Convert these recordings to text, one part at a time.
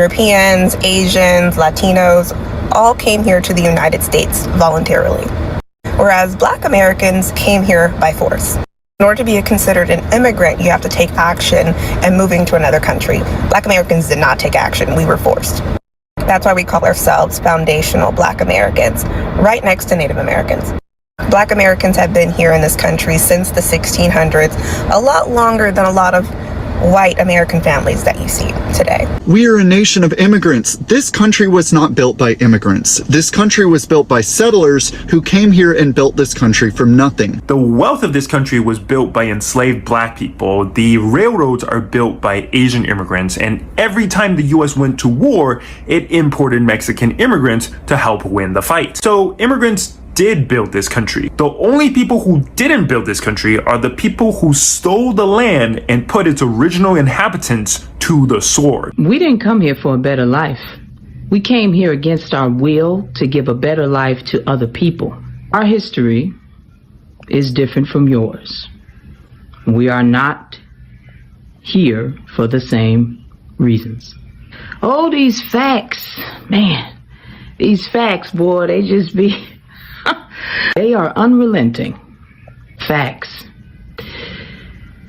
Europeans, Asians, Latinos all came here to the United States voluntarily, whereas Black Americans came here by force. In order to be considered an immigrant, you have to take action and moving to another country. Black Americans did not take action. We were forced. That's why we call ourselves foundational Black Americans, right next to Native Americans. Black Americans have been here in this country since the 1600s, a lot longer than a lot of white American families that you see today. We are a nation of immigrants. This country was not built by immigrants. This country was built by settlers who came here and built this country from nothing. The wealth of this country was built by enslaved Black people. The railroads are built by Asian immigrants. And every time the US went to war, it imported Mexican immigrants to help win the fight. So immigrants did build this country. The only people who didn't build this country are the people who stole the land and put its original inhabitants to the sword. We didn't come here for a better life. We came here against our will to give a better life to other people. Our history is different from yours. We are not here for the same reasons. Oh, these facts, man, these facts, boy, they just be... They are unrelenting. Facts.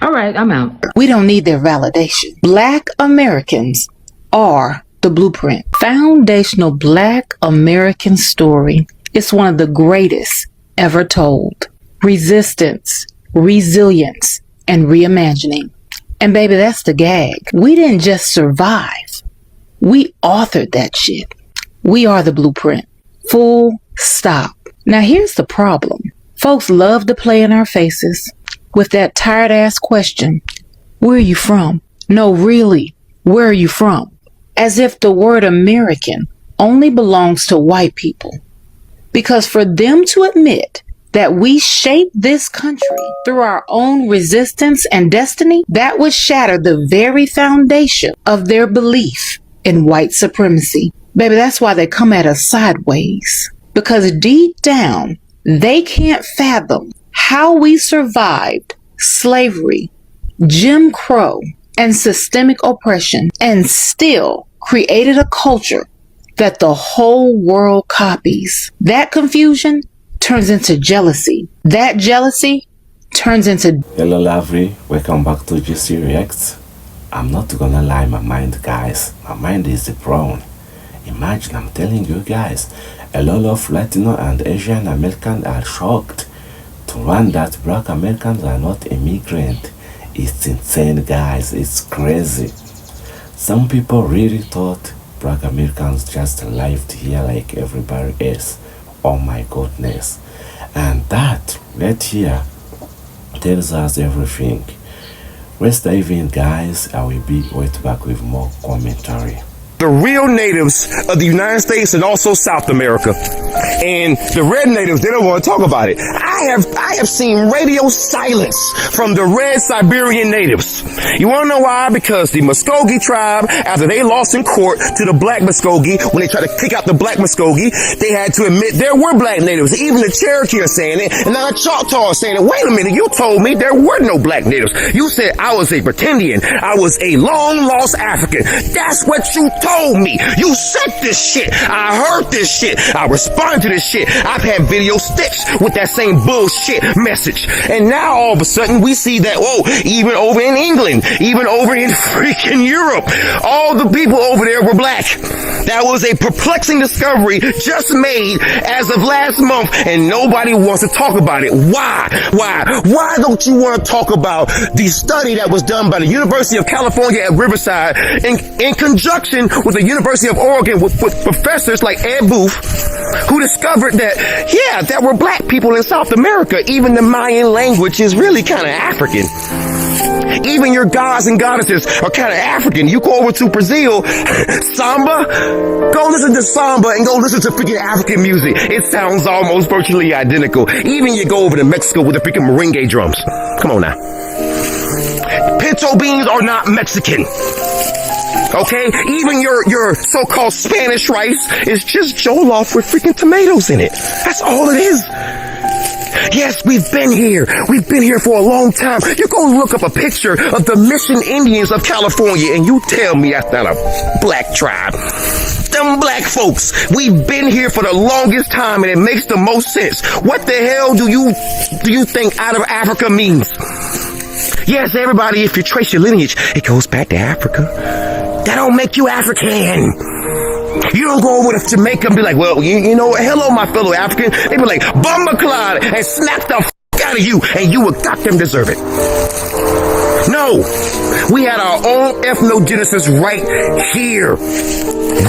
All right, I'm out. We don't need their validation. Black Americans are the blueprint. Foundational Black American story is one of the greatest ever told. Resistance, resilience, and reimagining. And baby, that's the gag. We didn't just survive. We authored that shit. We are the blueprint. Full stop. Now here's the problem. Folks love to play in our faces with that tired ass question, where are you from? No, really, where are you from? As if the word American only belongs to white people. Because for them to admit that we shaped this country through our own resistance and destiny, that would shatter the very foundation of their belief in white supremacy. Baby, that's why they come at us sideways. Because deep down, they can't fathom how we survived slavery, Jim Crow, and systemic oppression, and still created a culture that the whole world copies. That confusion turns into jealousy. That jealousy turns into... Hello lovely, welcome back to GC Reacts. I'm not gonna lie, my mind, guys. My mind is blown. Imagine, I'm telling you guys, a lot of Latino and Asian Americans are shocked to learn that Black Americans are not immigrants. It's insane, guys. It's crazy. Some people really thought Black Americans just lived here like everybody else. Oh my goodness. And that right here tells us everything. Let's dive in, guys. I will be right back with more commentary. The real natives of the United States and also South America. And the red natives, they don't want to talk about it. I have seen radio silence from the red Siberian natives. You want to know why? Because the Muskogee tribe, after they lost in court to the black Muskogee, when they tried to kick out the black Muskogee, they had to admit there were black natives. Even the Cherokee are saying it, and now the Choctaw are saying it. Wait a minute, you told me there were no black natives. You said I was a pretendian. I was a long-lost African. That's what you told me. You said this shit. I heard this shit. I responded to this shit. I've had video stitched with that same bullshit message. And now all of a sudden we see that, whoa, even over in England, even over in freaking Europe, all the people over there were black. That was a perplexing discovery just made as of last month, and nobody wants to talk about it. Why? Why don't you want to talk about the study that was done by the University of California at Riverside in conjunction with the University of Oregon with professors like Ed Booth, who discovered that, yeah, there were black people in South America. Even the Mayan language is really kind of African. Even your gods and goddesses are kind of African. You go over to Brazil, samba, go listen to samba and go listen to freaking African music. It sounds almost virtually identical. Even you go over to Mexico with the freaking merengue drums. Come on now. Pinto beans are not Mexican. Okay, even your so-called Spanish rice is just jollof with freaking tomatoes in it. That's all it is. Yes, we've been here. We've been here for a long time. You go look up a picture of the Mission Indians of California and you tell me that's not a black tribe. Them black folks, we've been here for the longest time and it makes the most sense. What the hell do you think out of Africa means? Yes, everybody, if you trace your lineage, it goes back to Africa. That don't make you African. You don't go over to Jamaica and be like, well, you know what? Hello, my fellow African. They be like, Bumba and snap the out of you and you would goddamn deserve it. No, we had our own ethnogenesis right here.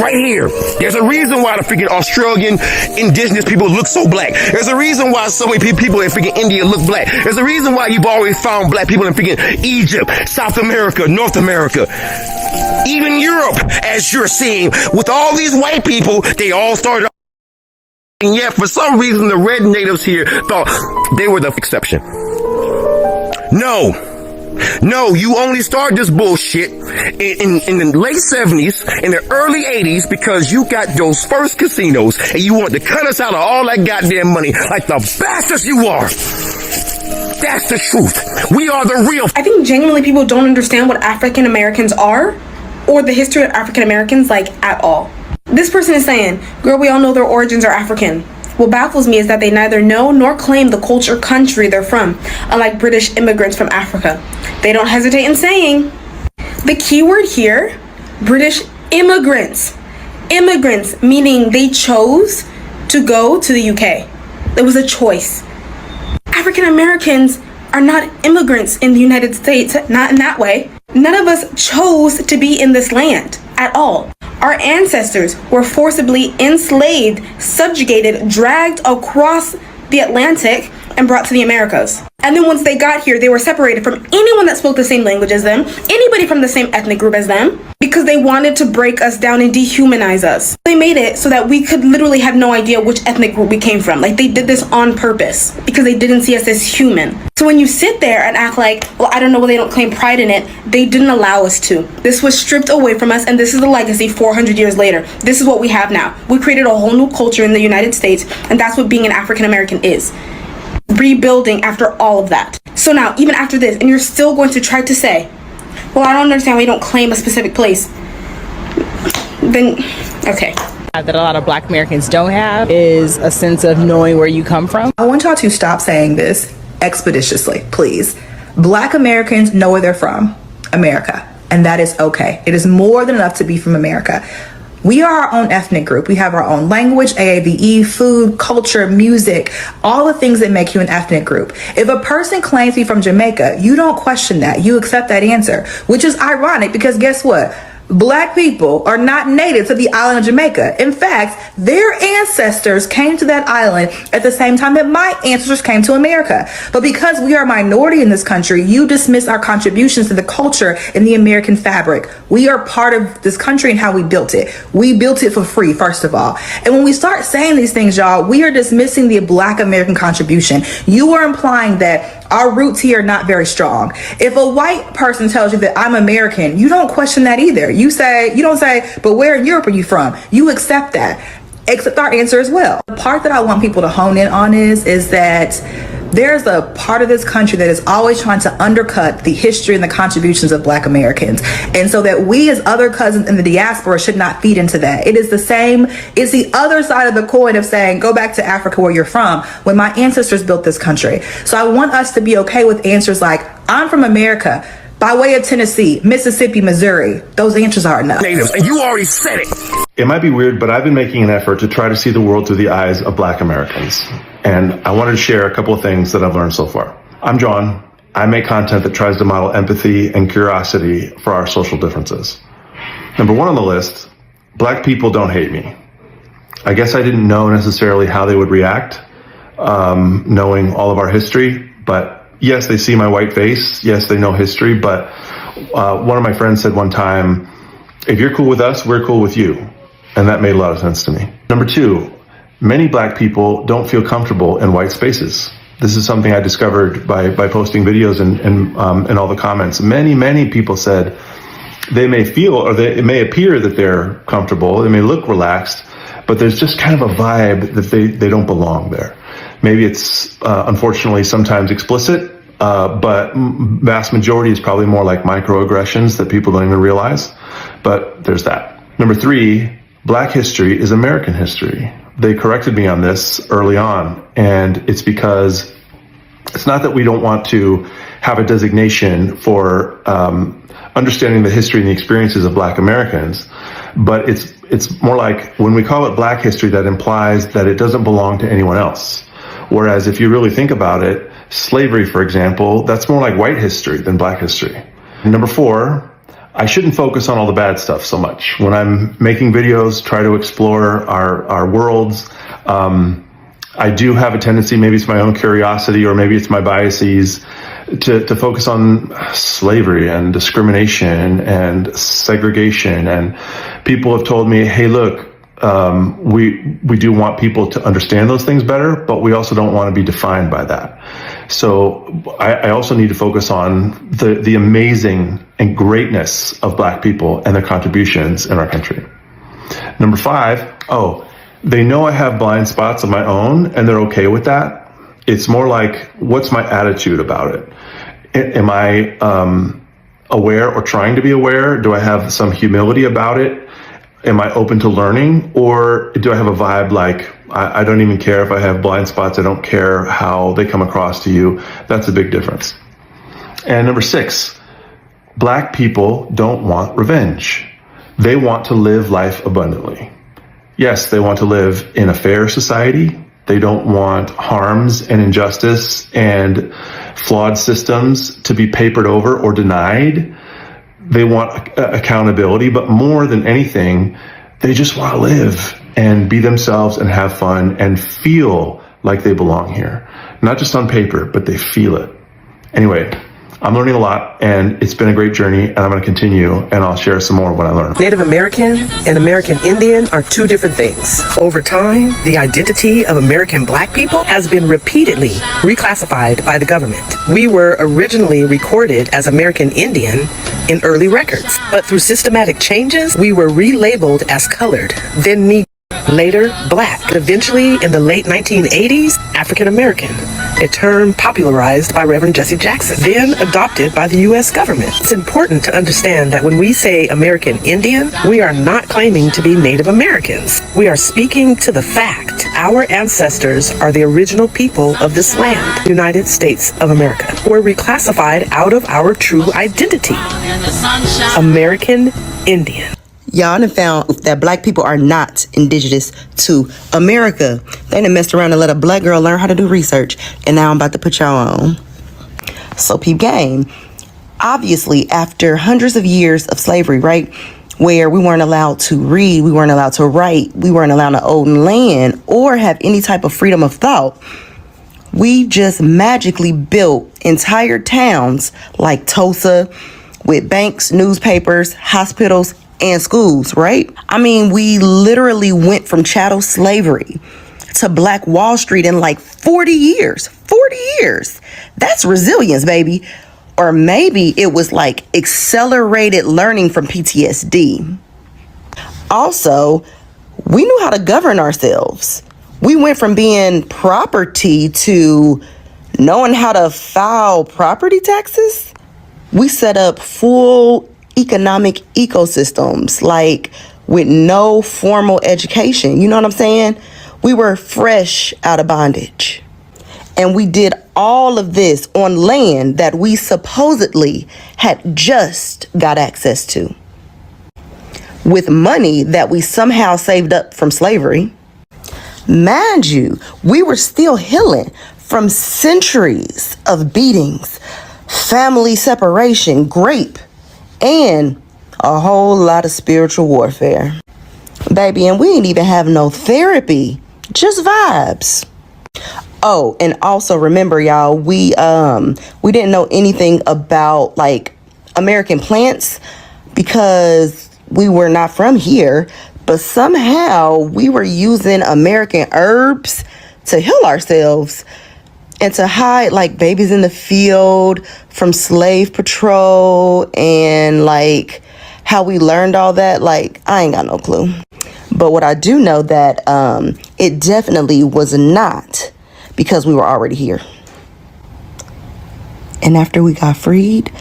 Right here. There's a reason why the freaking Australian indigenous people look so black. There's a reason why so many people in freaking India look black. There's a reason why you've always found black people in freaking Egypt, South America, North America, even Europe, as you're seeing. With all these white people, they all started. And yet, for some reason, the red natives here thought they were the exception. No, you only started this bullshit in the late 70s, in the early 80s, because you got those first casinos and you want to cut us out of all that goddamn money like the bastards you are. That's the truth. We are the real. I think genuinely people don't understand what African Americans are or the history of African Americans like at all. This person is saying, girl, we all know their origins are African. What baffles me is that they neither know nor claim the culture country they're from, unlike British immigrants from Africa. They don't hesitate in saying, the key word here, British immigrants. Immigrants, meaning they chose to go to the UK. It was a choice. African Americans are not immigrants in the United States, not in that way. None of us chose to be in this land at all. Our ancestors were forcibly enslaved, subjugated, dragged across the Atlantic, and brought to the Americas. And then once they got here, they were separated from anyone that spoke the same language as them, anybody from the same ethnic group as them, because they wanted to break us down and dehumanize us. They made it so that we could literally have no idea which ethnic group we came from. Like, they did this on purpose because they didn't see us as human. So when you sit there and act like, well, I don't know, they don't claim pride in it, they didn't allow us to. This was stripped away from us, and this is the legacy 400 years later. This is what we have now. We created a whole new culture in the United States, and that's what being an African American is. Rebuilding after all of that. So now, even after this, and you're still going to try to say, well, I don't understand why you don't claim a specific place. Then, okay. That a lot of Black Americans don't have is a sense of knowing where you come from. I want y'all to stop saying this expeditiously, please. Black Americans know where they're from, America, and that is okay. It is more than enough to be from America. We are our own ethnic group. We have our own language, AAVE, food, culture, music, all the things that make you an ethnic group. If a person claims to be from Jamaica, you don't question that. You accept that answer, which is ironic because guess what? Black people are not native to the island of Jamaica. In fact, their ancestors came to that island at the same time that my ancestors came to America. But because we are a minority in this country, you dismiss our contributions to the culture and the American fabric. We are part of this country and how we built it. We built it for free, first of all. And when we start saying these things, y'all, we are dismissing the Black American contribution. You are implying that our roots here are not very strong. If a white person tells you that I'm American, you don't question that either. You don't say, but where in Europe are you from? You accept that. Accept our answer as well. The part that I want people to hone in on is that there's a part of this country that is always trying to undercut the history and the contributions of Black Americans. And so that we as other cousins in the diaspora should not feed into that. It is the same, it's the other side of the coin of saying, go back to Africa where you're from, when my ancestors built this country. So I want us to be okay with answers like, I'm from America, by way of Tennessee, Mississippi, Missouri. Those answers are enough. Natives, and you already said it. It might be weird, but I've been making an effort to try to see the world through the eyes of Black Americans. And I wanted to share a couple of things that I've learned so far. I'm John. I make content that tries to model empathy and curiosity for our social differences. Number one on the list, Black people don't hate me. I guess I didn't know necessarily how they would react, knowing all of our history, but yes, they see my white face. Yes, they know history, but one of my friends said one time, if you're cool with us, we're cool with you. And that made a lot of sense to me. Number two, many Black people don't feel comfortable in white spaces. This is something I discovered by posting videos and all the comments. Many people said they may feel, or it may appear that they're comfortable, they may look relaxed, but there's just kind of a vibe that they don't belong there. Maybe it's unfortunately sometimes explicit, but vast majority is probably more like microaggressions that people don't even realize. But there's that. Number 3, Black history is American history. They corrected me on this early on, and it's because it's not that we don't want to have a designation for understanding the history and the experiences of Black Americans, but it's more like when we call it Black history, that implies that it doesn't belong to anyone else. Whereas if you really think about it, slavery, for example, that's more like white history than Black history. Number 4, I shouldn't focus on all the bad stuff so much. When I'm making videos, try to explore our worlds. I do have a tendency, maybe it's my own curiosity or maybe it's my biases, to focus on slavery and discrimination and segregation. And people have told me, hey, look, we do want people to understand those things better, but we also don't want to be defined by that. So I also need to focus on the amazing and greatness of Black people and their contributions in our country. Number 5, they know I have blind spots of my own and they're okay with that. It's more like, what's my attitude about it? Am I aware or trying to be aware? Do I have some humility about it? Am I open to learning? Or do I have a vibe like, I don't even care if I have blind spots. I don't care how they come across to you. That's a big difference. And number 6, Black people don't want revenge. They want to live life abundantly. Yes, they want to live in a fair society. They don't want harms and injustice and flawed systems to be papered over or denied. They want accountability, but more than anything, they just want to live and be themselves and have fun and feel like they belong here. Not just on paper, but they feel it. Anyway, I'm learning a lot, and it's been a great journey, and I'm going to continue, and I'll share some more when I learn. Native American and American Indian are two different things. Over time, the identity of American Black people has been repeatedly reclassified by the government. We were originally recorded as American Indian in early records, but through systematic changes, we were relabeled as colored, then Negro, later Black, eventually in the late 1980s, African American, a term popularized by Reverend Jesse Jackson, then adopted by the U.S. government. It's important to understand that when we say American Indian, we are not claiming to be Native Americans. We are speaking to the fact our ancestors are the original people of this land, United States of America. We're reclassified out of our true identity, American Indian. Y'all done found that Black people are not indigenous to America. They done messed around and let a Black girl learn how to do research, and now I'm about to put y'all on. So peep game. Obviously, after hundreds of years of slavery, right, where we weren't allowed to read, we weren't allowed to write, we weren't allowed to own land or have any type of freedom of thought, we just magically built entire towns like Tulsa with banks, newspapers, hospitals, and schools, right? I mean, we literally went from chattel slavery to Black Wall Street in like 40 years. 40 years. That's resilience, baby. Or maybe it was like accelerated learning from PTSD. Also, we knew how to govern ourselves. We went from being property to knowing how to file property taxes. We set up full economic ecosystems, like with no formal education. You know what I'm saying? We were fresh out of bondage. And we did all of this on land that we supposedly had just got access to, with money that we somehow saved up from slavery. Mind you, we were still healing from centuries of beatings, family separation, rape, and a whole lot of spiritual warfare. Baby, and we ain't even have no therapy, just vibes. Oh, and also remember, y'all, we didn't know anything about like American plants because we were not from here, but somehow we were using American herbs to heal ourselves and to hide like babies in the field from slave patrol, and like how we learned all that, like I ain't got no clue. But what I do know that it definitely was not because we were already here. And after we got freed,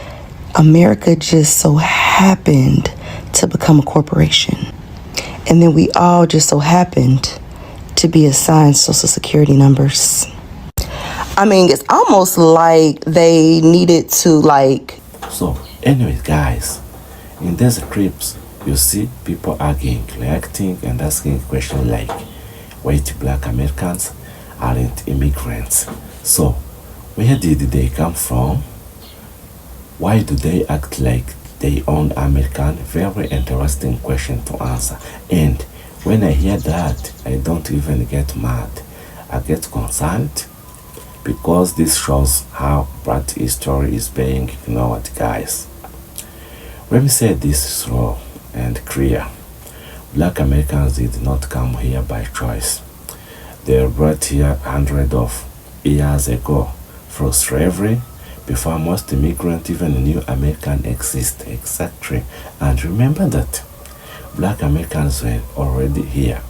America just so happened to become a corporation. And then we all just so happened to be assigned Social Security numbers. I mean, it's almost like they needed to So, anyways, guys, in these clips, you see people arguing, reacting, and asking questions like, white black Americans aren't immigrants. So, where did they come from? Why do they act like they own American? Very interesting question to answer. And when I hear that, I don't even get mad. I get concerned because this shows how bad history is being ignored, guys. Let me say this slow and clear. Black Americans did not come here by choice. They were brought here hundreds of years ago through slavery, before most immigrants even knew American existed. Exactly. And remember that black Americans were already here,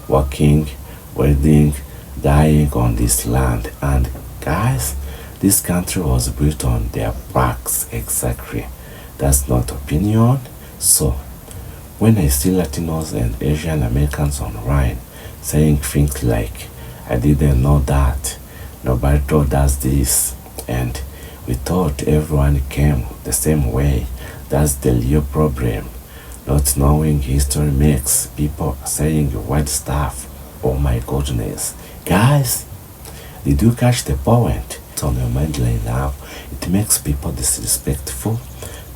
working, welding, dying on this land. And guys, this country was built on their backs. Exactly. That's not opinion. So, when I see Latinos and Asian Americans online saying things like, I didn't know that, nobody told us this, and we thought everyone came the same way, that's the real problem. Not knowing history makes people saying weird stuff. Oh my goodness. Guys, did you catch the point? It's on your mind right now. It makes people disrespectful,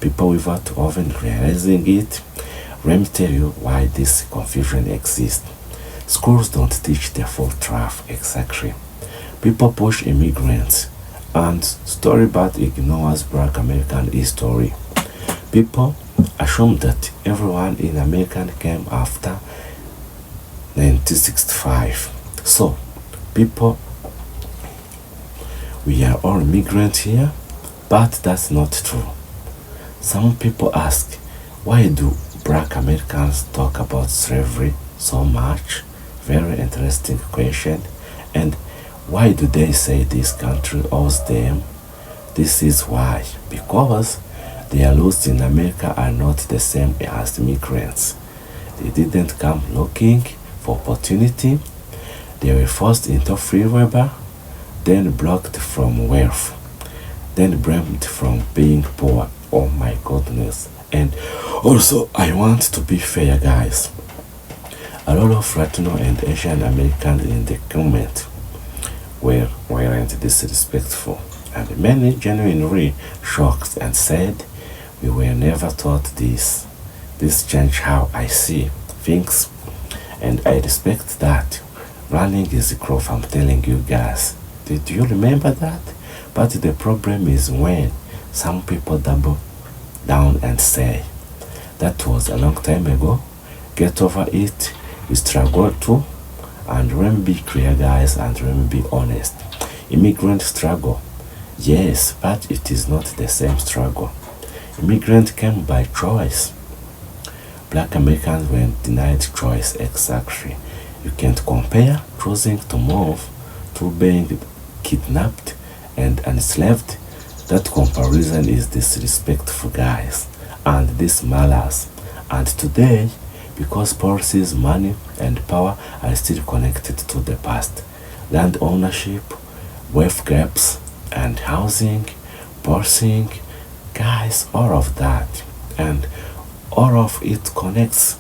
people without even realizing it. Let me tell you why this confusion exists. Schools don't teach the full truth. Exactly. People push immigrants and story but ignores black American history. People assume that everyone in America came after 1965. So, people, we are all immigrants here, but that's not true. Some people ask, why do black Americans talk about slavery so much? Very interesting question. And why do they say this country owes them? This is why. Because their roots in America are not the same as immigrants. They didn't come looking for opportunity. They were forced into free labor, then blocked from wealth, then blamed from being poor. Oh my goodness. And also, I want to be fair, guys. A lot of Latino and Asian Americans in the comment weren't disrespectful, and many genuinely shocked and said, we were never taught this. This changed how I see things, and I respect that. Running is growth, I'm telling you guys. Did you remember that? But the problem is when some people double down and say, that was a long time ago, get over it, we struggled too. And let me be clear, guys, and let me be honest. Immigrant struggle, yes, but it is not the same struggle. Immigrant came by choice. Black Americans were denied choice. Exactly. You can't compare choosing to move to being kidnapped and enslaved. That comparison is disrespectful, guys, and this matters. And today, because policies, money, and power are still connected to the past, land ownership, wealth gaps, and housing, policing, guys, all of that, and all of it connects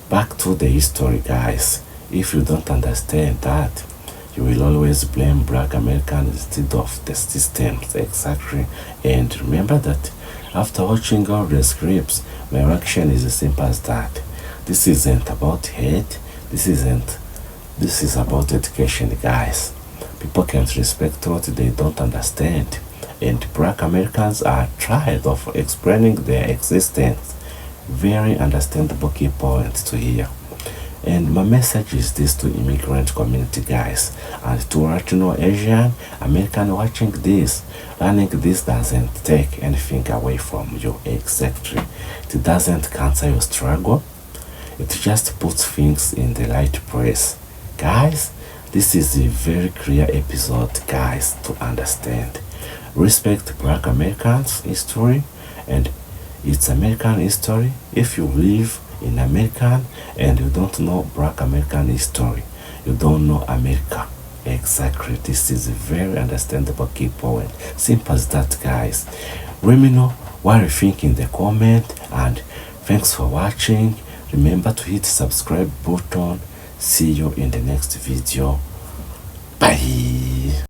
back to the history, guys. If you don't understand that, you will always blame black Americans instead of the systems. Exactly. And remember that after watching all the scripts, my reaction is as simple as that. This isn't about hate. This is about education, guys. People can't respect what they don't understand. And black Americans are tired of explaining their existence. Very understandable key point to hear. And my message is this to immigrant community, guys, and to Latino Asian American watching this. Learning this doesn't take anything away from you. Exactly. It doesn't cancel your struggle. It just puts things in the right place. Guys, This is a very clear episode, guys, to understand. Respect Black Americans' history and its American history. If you live in America and you don't know Black American history, you don't know America. Exactly, this is a very understandable key point. Simple as that, guys. Let me know what you think in the comment, and thanks for watching. Remember to hit the subscribe button. See you in the next video. Bye.